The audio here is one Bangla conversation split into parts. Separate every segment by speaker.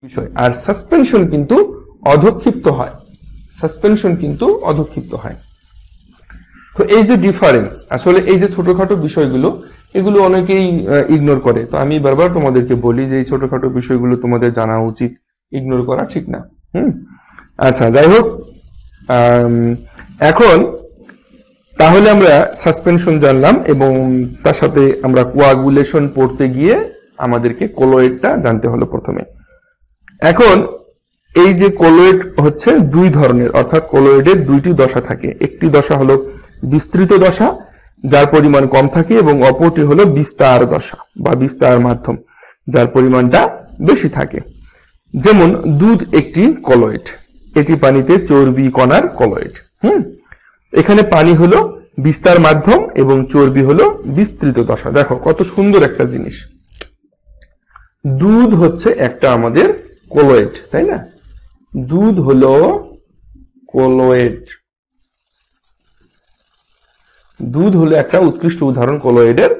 Speaker 1: বিষয়, আর সাসপেনশন কিন্তু অধক্ষিপ্ত হয়। সাসপেনশন কিন্তু অধক্ষিপ্ত হয়। তো এই যে ডিফারেন্স, আসলে এই যে ছোটখাটো বিষয়গুলো, এগুলো অনেকেই ইগনোর করে। তো আমি বারবার তোমাদেরকে বলি যে এই ছোটখাটো বিষয়গুলো তোমাদের জানা উচিত, ইগনোর করা ঠিক না। আচ্ছা, যাই হোক, এখন তাহলে আমরা সাসপেনশন জানলাম এবং তার সাথে আমরা কোয়াগুলেশন পড়তে গিয়ে আমাদেরকে কোলয়েডটা জানতে হলো প্রথমে। এখন এই যে কোলয়েড হচ্ছে দুই ধরনের, অর্থাৎ কোলয়েডের দুইটি দশা থাকে। একটি দশা হলো বিস্তৃত দশা, যার পরিমাণ কম থাকে, এবং অপরটি হলো বিস্তার দশা বা বিস্তার মাধ্যম, যার পরিমাণটা বেশি থাকে। যেমন দুধ একটি কোলয়েড, এটি পানিতে চর্বি কণার কোলয়েড। এখানে পানি হলো বিস্তার মাধ্যম এবং চর্বি হলো বিস্তৃত দশা। দেখো কত সুন্দর একটা জিনিস। দুধ হচ্ছে একটা আমাদের কোলয়েড, তাই না? দুধ হলো কোলয়েড। দুধ হলো একটা উৎকৃষ্ট উদাহরণ কোলয়েডের,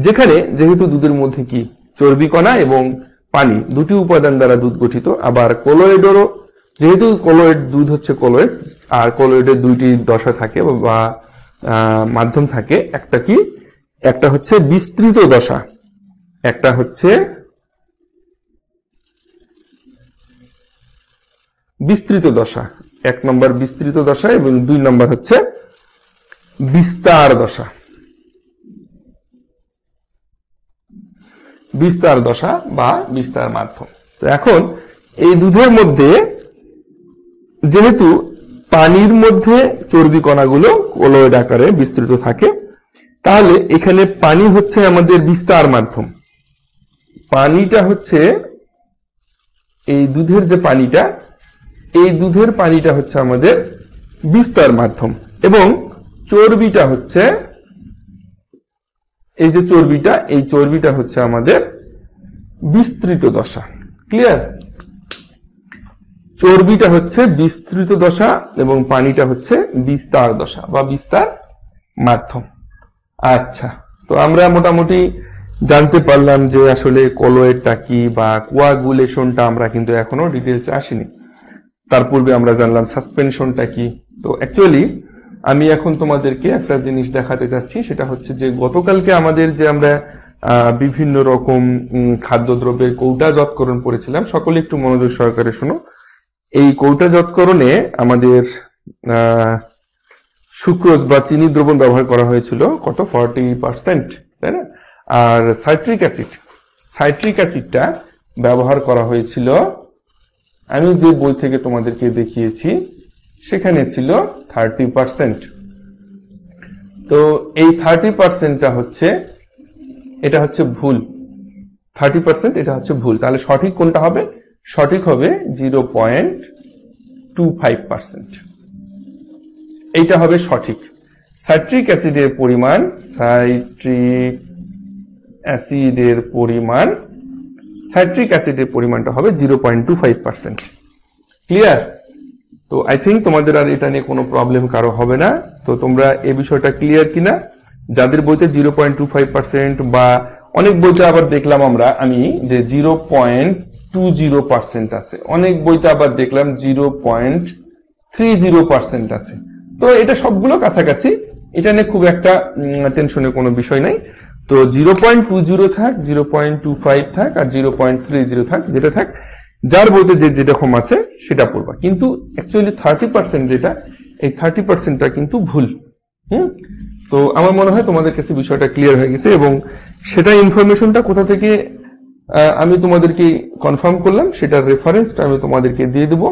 Speaker 1: যেখানে যেহেতু দুধের মধ্যে কি চর্বি কণা এবং পানি দুটি উপাদান দ্বারা দুধ গঠিত, আবার কোলয়েডেরও যেহেতু কোলয়েড, দুধ হচ্ছে কোলয়েড, আর কোলয়েডের দুইটি দশা থাকে বা মাধ্যম থাকে। একটা কি, একটা হচ্ছে বিস্তৃত দশা, একটা হচ্ছে বিস্তৃত দশা। এক নম্বর বিস্তৃত দশা এবং দুই নম্বর হচ্ছে বিস্তার দশা। বিস্তার দশা বা বিস্তার মাধ্যম। তো এখন এই দুধের মধ্যে যেহেতু পানির মধ্যে চর্বি কণাগুলো কোলয়েড আকারে বিস্তৃত থাকে, তাহলে এখানে পানি হচ্ছে আমাদের বিস্তার মাধ্যম। পানিটা হচ্ছে এই দুধের যে পানিটা, এই দুধের পানিটা হচ্ছে আমাদের বিস্তার মাধ্যম, এবং চর্বিটা হচ্ছে এই যে চর্বিটা, এই চর্বিটা হচ্ছে আমাদের বিস্তৃত দশা। ক্লিয়ার? চর্বিটা হচ্ছে বিস্তৃত দশা এবং পানিটা হচ্ছে বিস্তার দশা বা বিস্তার মাধ্যম। আচ্ছা, তো আমরা মোটামুটি জানতে পারলাম যে আসলে কোলয়েডটা কি বা কোয়াগুলেশনটা আমরা কিন্তু এখনো ডিটেলসে আসিনি। তার পূর্বে আমরা জানলাম সাসপেনশনটা কি। তো অ্যাকচুয়ালি আমি এখন তোমাদেরকে একটা জিনিস দেখাতে চাচ্ছি, সেটা হচ্ছে যে গতকালকে আমাদের যে আমরা বিভিন্ন রকম খাদ্যদ্রব্যের কৌটাজাতকরণ পড়েছিলাম, সকলে একটু মনোযোগ সহকারে শোনো। এই কৌটাজাতকরণে আমাদের সুক্রোজ বা চিনি দ্রবণ ব্যবহার করা হয়েছিল কত, 40%, তাই না? আর সাইট্রিক অ্যাসিডটা ব্যবহার করা হয়েছিল, আমি যে বই থেকে তোমাদেরকে দেখিয়েছি সেখানে ছিল 30%। তো এই 30%টা হচ্ছে, এটা হচ্ছে ভুল। 30% এটা হচ্ছে ভুল। তাহলে সঠিক কোনটা হবে? সঠিক হবে 0.25%। এইটা হবে সঠিক। সাইট্রিক অ্যাসিডের পরিমাণটা হবে 0.25%। ক্লিয়ার? তো আই থিঙ্ক তোমাদের আর এটা নিয়ে কোনো প্রবলেম কারো হবে না। তো তোমরা এই বিষয়টা ক্লিয়ার কিনা? যাদের বইতে 0.25% বা অনেক বইতে আবার দেখলাম আমি যে 0.20% আছে, অনেক বইতে আবার দেখলাম 0.30% আছে। তো এটা সবগুলো কাছাকাছি, এটা নিয়ে খুব একটা টেনশনের কোনো বিষয় নাই। তো 0.20 থাক, 0.25 থাক আর 0.30 থাক, যেটা থাক, যার বইতে যেরকম আছে সেটা পড়বা। কিন্তু অ্যাকচুয়ালি 30% যেটা, এই 30%টা কিন্তু ভুল। তো আমার মনে হয় তোমাদের কাছে বিষয়টা ক্লিয়ার হয়ে গেছে, এবং সেটা ইনফরমেশনটা কোথা থেকে আমি তোমাদেরকে কনফার্ম করলাম, সেটার রেফারেন্সটা আমি তোমাদেরকে দিয়ে দেব।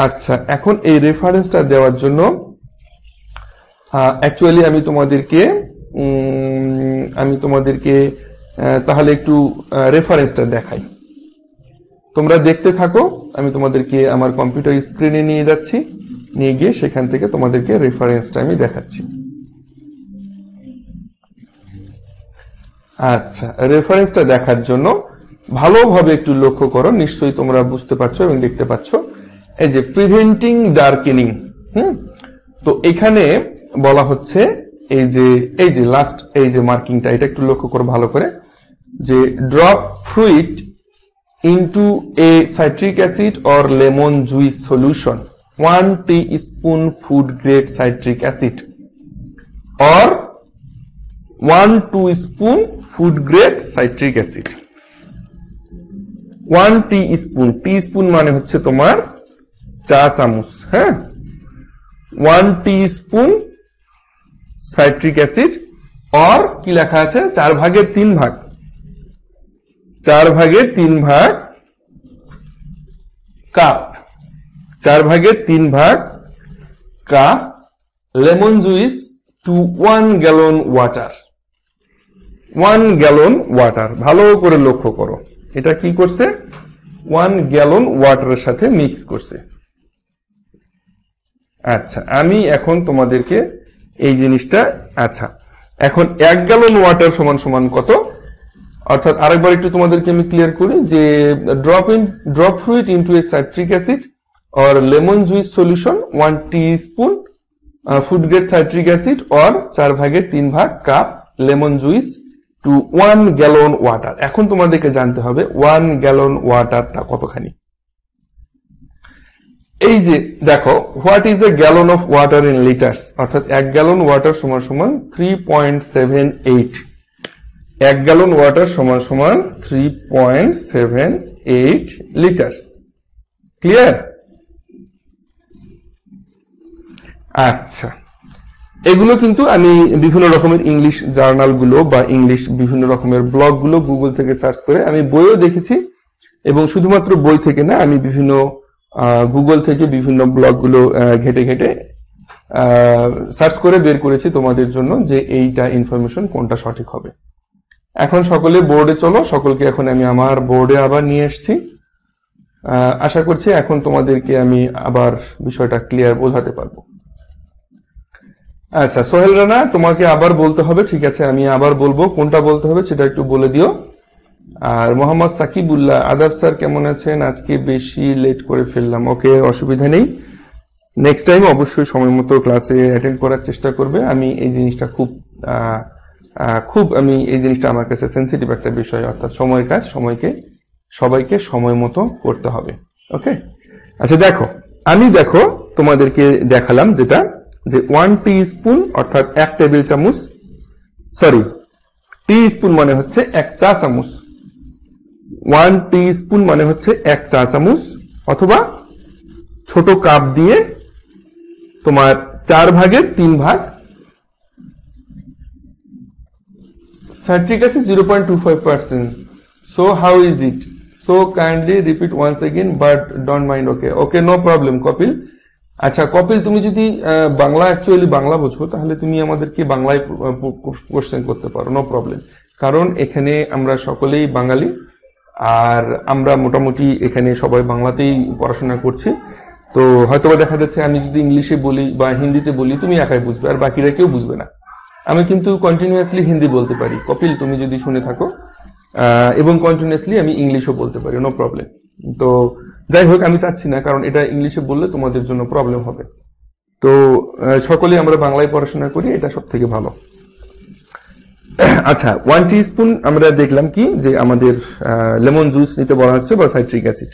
Speaker 1: আচ্ছা, এখন এই রেফারেন্সটা দেওয়ার জন্য অ্যাকচুয়ালি আমি তোমাদেরকে তাহলে একটু রেফারেন্সটা দেখাই। তোমরা দেখতে থাকো, আমি তোমাদেরকে আমার কম্পিউটার স্ক্রিনে নিয়ে যাচ্ছি, নিয়ে গিয়ে সেখান থেকে তোমাদেরকে রেফারেন্সটা আমি দেখাচ্ছি। আচ্ছা, রেফারেন্সটা দেখার জন্য ভালোভাবে একটু লক্ষ্য করো, নিশ্চয়ই তোমরা বুঝতে পারছো এবং দেখতে পাচ্ছ। এই যে প্রিভেন্টিং ডার্কেনিং, তো এখানে বলা হচ্ছে এই যে লাস্ট এই যে মার্কিংটা, এটা একটু লক্ষ্য করো ভালো করে, যে drop fluid into a citric acid or lemon juice solution 1 teaspoon food grade citric acid or 1 teaspoon food grade citric acid 1 teaspoon teaspoon মানে হচ্ছে তোমার চা চামচ হ্যাঁ 1 teaspoon citric acid or কি লেখা আছে 4 ভাগের 3 ভাগ 4 ভাগের 3 ভাগ কাপ 4 ভাগের 3 ভাগ cup lemon juice to 1 gallon water 1 gallon water ভালো করে লক্ষ্য করো এটা কি করছে 1 গ্যালন ওয়াটারের সাথে মিক্স করছে আচ্ছা আমি এখন তোমাদেরকে এই জিনিসটা আচ্ছা এখন 1 গ্যালন ওয়াটার সমান সমান কত অর্থাৎ আরেকবার একটু তোমাদেরকে আমি ক্লিয়ার করি যে drop fluid into a citric acid or lemon juice solution 1 teaspoon food grade citric acid or 4 ভাগের 3 ভাগ cup lemon juice to 1 gallon water এখন তোমাদেরকে জানতে হবে 1 গ্যালন ওয়াটারটা কতখানি এই যে দেখো what is a gallon of water in litres অর্থাৎ 1 গ্যালন ওয়াটার সমান সমান 3.78 1 গ্যালন ওয়াটার সমান সমান 3.78 লিটার ক্লিয়ার আচ্ছা এগুলো কিন্তু আমি বিভিন্ন রকমের ইংলিশ জার্নাল গুলো বা ইংলিশ বিভিন্ন রকমের ব্লগ গুলো গুগল থেকে সার্চ করে আমি বইও দেখেছি এবং শুধুমাত্র বই থেকে না আমি বিভিন্ন গুগল থেকে বিভিন্ন ব্লগ গুলো ঘেটে ঘেটে সার্চ করে বের করেছি তোমাদের জন্য যে এইটা ইনফরমেশন কোনটা সঠিক হবে এখন সকলে বোর্ডে চলো সকলকে এখন আমি আমার বোর্ডে আবার নিয়ে এসেছি আশা করছি এখন তোমাদেরকে আমি আবার বিষয়টা ক্লিয়ার বোঝাতে পারবো আচ্ছা সোহেল রানা তোমাকে আবার বলতে হবে ঠিক আছে আমি আবার বলবো কোনটা বলতে হবে সেটা একটু বলে দিও আর মোহাম্মদ সাকিবুল্লাহ আদাব স্যার কেমন আছেন আজকে বেশি লেট করে ফেললাম ওকে অসুবিধা নেই নেক্সট টাইম অবশ্যই সময় মতো ক্লাসে অ্যাটেন্ড করার চেষ্টা করবে আমি এই জিনিসটা খুব আমি এই জিনিসটা আমার কাছে সেন্সিটিভ একটা বিষয় অর্থাৎ সময়ের কাজ সবাইকে সময় মতো করতে হবে ওকে আচ্ছা দেখো আমি তোমাদেরকে দেখালাম যেটা যে 1 টিস্পুন অর্থাৎ 1 টেবিল চামচ সরি টিস্পুন মানে হচ্ছে 1 চা চামচ 1 টিস্পুন মানে হচ্ছে 1 চা চামচ অথবা ছোট কাপ দিয়ে তোমার 4 ভাগের 3 ভাগ citric acid 0.25%. So how is it? So kindly repeat once again, but don't mind. Okay, no problem. Kapil আচ্ছা কপিল তুমি যদি বাংলা অ্যাকচুয়ালি বাংলা বোঝো তাহলে তুমি আমাদেরকে বাংলায় কোশ্চেন করতে পারো নো প্রবলেম কারণ এখানে আমরা সকলেই বাঙালি আর আমরা মোটামুটি এখানে সবাই বাংলাতেই পড়াশোনা করছি তো হয়তোবা দেখা যাচ্ছে আমি যদি ইংলিশে বলি বা হিন্দিতে বলি তুমি একাই বুঝবে আর বাকিরা কেউ বুঝবে না আমি কিন্তু কন্টিনিউয়াসলি হিন্দি বলতে পারি কপিল তুমি যদি শুনে থাকো এবং কন্টিনিউয়াসলি আমি ইংলিশও বলতে পারি নো প্রবলেম তো যাই হোক আমি চাচ্ছি না কারণ এটা ইংলিশে বললে তোমাদের জন্য প্রবলেম হবে তো সকলেই আমরা বাংলায় পড়াশোনা করি এটা সবথেকে ভালো আচ্ছা 1 টিস্পুন আমরা দেখলাম কি যে আমাদের লেমন জুস নিতে বলা হচ্ছে বা সাইট্রিক অ্যাসিড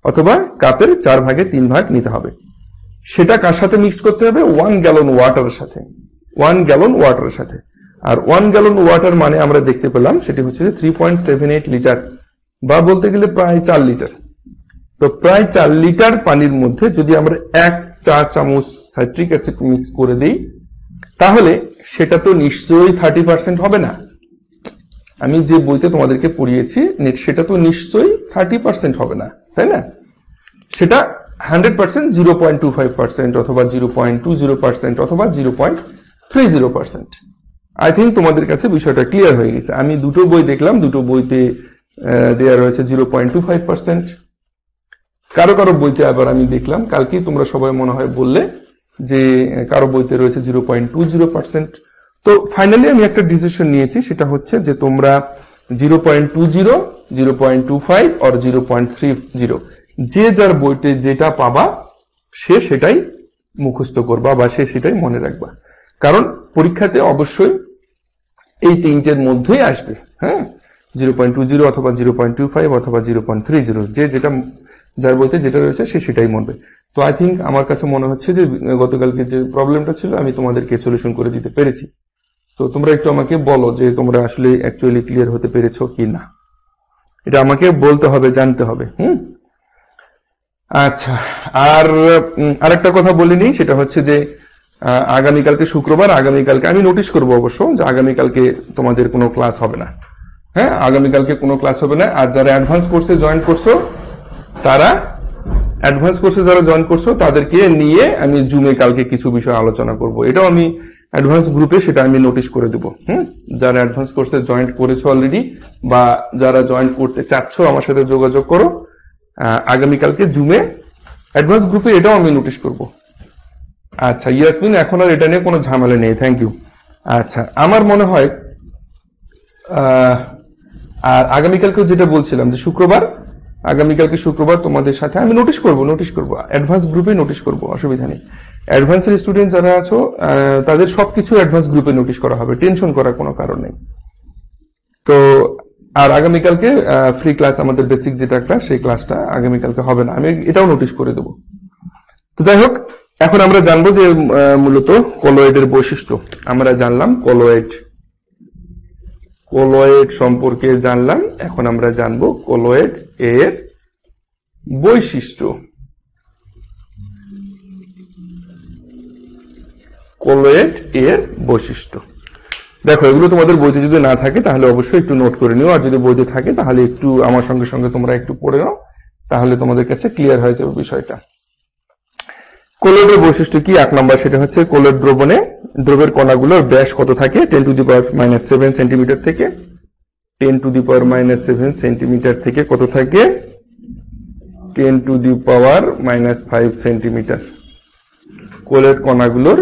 Speaker 1: অথবা কাপের 4 ভাগে 3 ভাগ নিতে হবে সেটা কার সাথে মিক্সড করতে হবে 1 গ্যালন ওয়াটারের সাথে 1 গ্যালন ওয়াটারের সাথে আর 1 গ্যালন ওয়াটার মানে আমরা দেখতে পেলাম সেটি হচ্ছে 3.78 লিটার বা বলতে গেলে প্রায় 4 লিটার তো প্রায় 4 লিটার পানির মধ্যে যদি আমরা 1 চা চামচ সাইট্রিক অ্যাসিড মিক্স করে দেই তাহলে সেটা তো নিশ্চয়ই 30% হবে না আমি যে বইতে তোমাদেরকে পড়িয়েছি সেটা তো নিশ্চয়ই 30% হবে না তাই না সেটা 100% 0.25% অথবা 0.20% অথবা 0.30% আই থিঙ্ক তোমাদের কাছে বিষয়টা ক্লিয়ার হয়ে গেছে আমি দুটো বই দেখলাম দুটো বইতে দেয়া রয়েছে 0.25% কারো বইতে আবার আমি দেখলাম কালকে তোমরা সবাই মনে হয় বললে যে কারো বইতে রয়েছে 0.20% তো ফাইনালি আমি একটা ডিসিশন নিয়েছি সেটা হচ্ছে যে তোমরা 0.20 0.25 or 0.30 যে যার বইতে যেটা পাবা সে সেটাই মুখস্থ করবা বা সে সেটাই মনে রাখবা কারণ পরীক্ষাতে অবশ্যই এই তিনটের মধ্যেই আসবে হ্যাঁ 0.20 অথবা 0.25 অথবা 0.30, যে যেটা যার বইতে যেটা রয়েছে সে সেটাই মরবে। তো আই থিঙ্ক আমার কাছে মনে হচ্ছে যে গতকালকে যে প্রবলেমটা ছিল আমি তোমাদেরকে সলিউশন করে দিতে পেরেছি। তো তোমরা একটু আমাকে বলো যে তোমরা আসলে অ্যাকচুয়ালি ক্লিয়ার হতে পেরেছো কি না, এটা আমাকে বলতে হবে, জানতে হবে। আচ্ছা, আর আরেকটা কথা বলিনি, সেটা হচ্ছে যে আগামীকালকে শুক্রবার, আগামীকালকে আমি নোটিশ করব অবশ্য যে আগামীকালকে তোমাদের কোনো ক্লাস হবে না। হ্যাঁ, আগামীকালকে কোনো ক্লাস হবে না। আর যারা অ্যাডভান্স কোর্সে জয়েন করছো তাদেরকে নিয়ে আমি জুমে কালকে কিছু বিষয় আলোচনা করব। এটাও আমি অ্যাডভান্স গ্রুপে সেটা আমি নোটিশ করে দেবো। যারা অ্যাডভান্স কোর্সে জয়েন করেছো অলরেডি বা যারা জয়েন করতে চাচ্ছ আমার সাথে যোগাযোগ করো। আগামীকালকে জুমে অ্যাডভান্স গ্রুপে এটাও আমি নোটিশ করব। আচ্ছা ইয়াসমিন, এখন আর এটা নিয়ে কোনো ঝামেলা নেই, থ্যাংক ইউ। আচ্ছা, আমার মনে হয় আর আগামীকালকে যেটা বলছিলাম যে আগামীকালকে শুক্রবার তোমাদের সাথে আমি নোটিশ করব অ্যাডভান্স গ্রুপে নোটিশ করব, অসুবিধা নেই। অ্যাডভান্সের স্টুডেন্ট যারা আছো তাদের সবকিছু অ্যাডভান্স গ্রুপে নোটিশ করা হবে, টেনশন করার কোনো কারণ নেই। তো আর আগামীকালকে ফ্রি ক্লাস, আমাদের বেসিক যেটা ক্লাস, সেই ক্লাসটা আগামীকালকে হবে না, আমি এটাও নোটিশ করে দেবো। তো যাই হোক, এখন আমরা জানবো যে মূলত কলয়েডের বৈশিষ্ট্য। আমরা জানলাম কলয়েড সম্পর্কে জানলাম, এখন আমরা জানবো কলয়েড এর বৈশিষ্ট্য। দেখো, এগুলো তোমাদের বইতে যদি না থাকে তাহলে অবশ্যই একটু নোট করে নিও, আর যদি বইতে থাকে তাহলে একটু আমার সঙ্গে সঙ্গে তোমরা একটু পড়ে নাও, তাহলে তোমাদের কাছে ক্লিয়ার হয়ে যাবে বিষয়টা। কলয়েডের বৈশিষ্ট্য কি? 1 নম্বর, সেটা হচ্ছে কলয়েড দ্রবের কণাগুলোর ব্যাস কত থাকে? 10⁻⁻7 সেন্টিমিটার থেকে 10⁻⁻7 সেন্টিমিটার থেকে কত থাকে? 10⁻⁻5 সেন্টিমিটার। কলয়েড কণাগুলোর